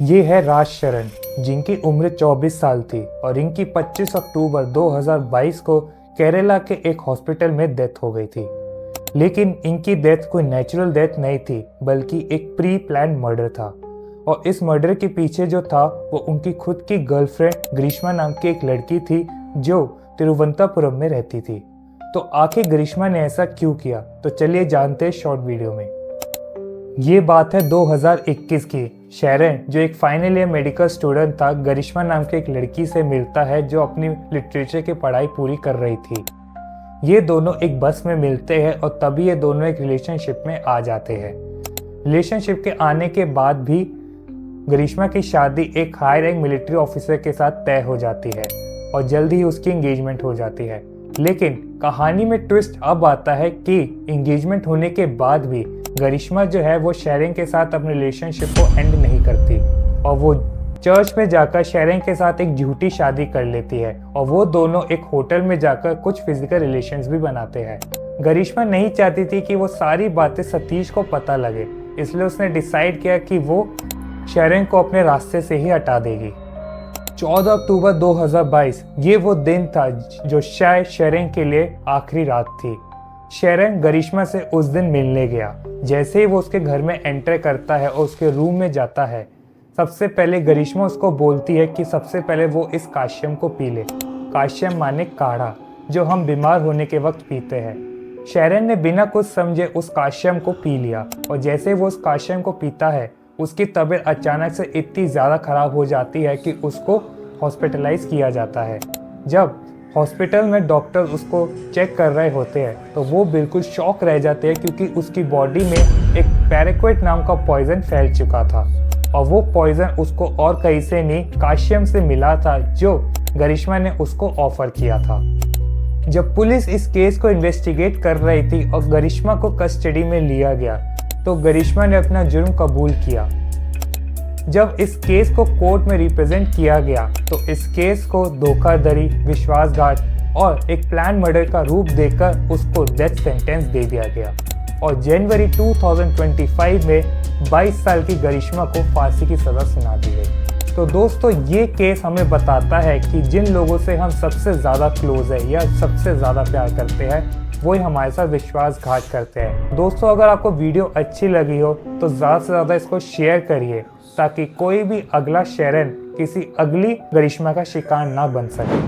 ये है राज शरण, जिनकी उम्र 24 साल थी और इनकी 25 अक्टूबर 2022 को केरला के एक हॉस्पिटल में डेथ हो गई थी। लेकिन इनकी डेथ कोई नेचुरल डेथ नहीं थी, बल्कि एक प्री प्लान मर्डर था। और इस मर्डर के पीछे जो था वो उनकी खुद की गर्लफ्रेंड ग्रीष्मा नाम की एक लड़की थी, जो तिरुवनंतपुरम में रहती थी। तो आखिर ग्रीष्मा ने ऐसा क्यों किया, तो चलिए जानते हैं शॉर्ट वीडियो में। ये बात है 2021 की। शरण, जो एक फाइनल ईयर मेडिकल स्टूडेंट था, गरिश्मा नाम की एक लड़की से मिलता है जो अपनी लिटरेचर की पढ़ाई पूरी कर रही थी। ये दोनों एक बस में मिलते हैं और तभी ये दोनों एक रिलेशनशिप में आ जाते हैं। रिलेशनशिप के आने के बाद भी गरिश्मा की शादी एक हाई रैंक मिलिट्री ऑफिसर के साथ तय हो जाती है और जल्द ही उसकी एंगेजमेंट हो जाती है। लेकिन कहानी में ट्विस्ट अब आता है कि एंगेजमेंट होने के बाद भी गरिश्मा जो है वो शेरिंग के साथ अपने रिलेशनशिप को एंड नहीं करती और वो चर्च में जाकर शेरिंग के साथ एक झूठी शादी कर लेती है और वो दोनों एक होटल में जाकर कुछ फिजिकल रिलेशंस भी बनाते हैं। गरिश्मा नहीं चाहती थी कि वो सारी बातें सतीश को पता लगे, इसलिए उसने डिसाइड किया कि वो शेरिंग को अपने रास्ते से ही हटा देगी। 14 अक्टूबर 2022 ये वो दिन था जो शायद शेरिंग के लिए आखिरी रात थी। शेरिंग गरिश्मा से उस दिन मिलने गया। जैसे ही वो उसके घर में एंटर करता है और उसके रूम में जाता है, सबसे पहले गरिश्मा उसको बोलती है कि सबसे पहले वो इस काश्यम को पी ले। काश्यम माने काढ़ा, जो हम बीमार होने के वक्त पीते हैं। शेरिंग ने बिना कुछ समझे उस काश्यम को पी लिया और जैसे वो उस काश्यम को पीता है, उसकी तबीयत अचानक से इतनी ज़्यादा ख़राब हो जाती है कि उसको हॉस्पिटलाइज किया जाता है। जब हॉस्पिटल में डॉक्टर उसको चेक कर रहे होते हैं तो वो बिल्कुल शॉक रह जाते हैं, क्योंकि उसकी बॉडी में एक पैराक्विट नाम का पॉइजन फैल चुका था और वो पॉइजन उसको और कहीं से नहीं, काश्यम से मिला था, जो गरिश्मा ने उसको ऑफर किया था। जब पुलिस इस केस को इन्वेस्टिगेट कर रही थी और गरिश्मा को कस्टडी में लिया गया, तो गरिश्मा ने अपना जुर्म कबूल किया। जब इस केस को कोर्ट में रिप्रेजेंट किया गया तो इस केस को धोखाधड़ी, विश्वासघात और एक प्लान मर्डर का रूप देकर उसको डेथ सेंटेंस दे दिया गया और जनवरी 2025 में 22 साल की गरिश्मा को फांसी की सज़ा सुना दी गई। तो दोस्तों, ये केस हमें बताता है कि जिन लोगों से हम सबसे ज़्यादा क्लोज है या सबसे ज़्यादा प्यार करते हैं, वही हमारे साथ विश्वासघात करते हैं। दोस्तों, अगर आपको वीडियो अच्छी लगी हो तो ज़्यादा से ज़्यादा इसको शेयर करिए, ताकि कोई भी अगला शेरन किसी अगली गरिश्मा का शिकार ना बन सके।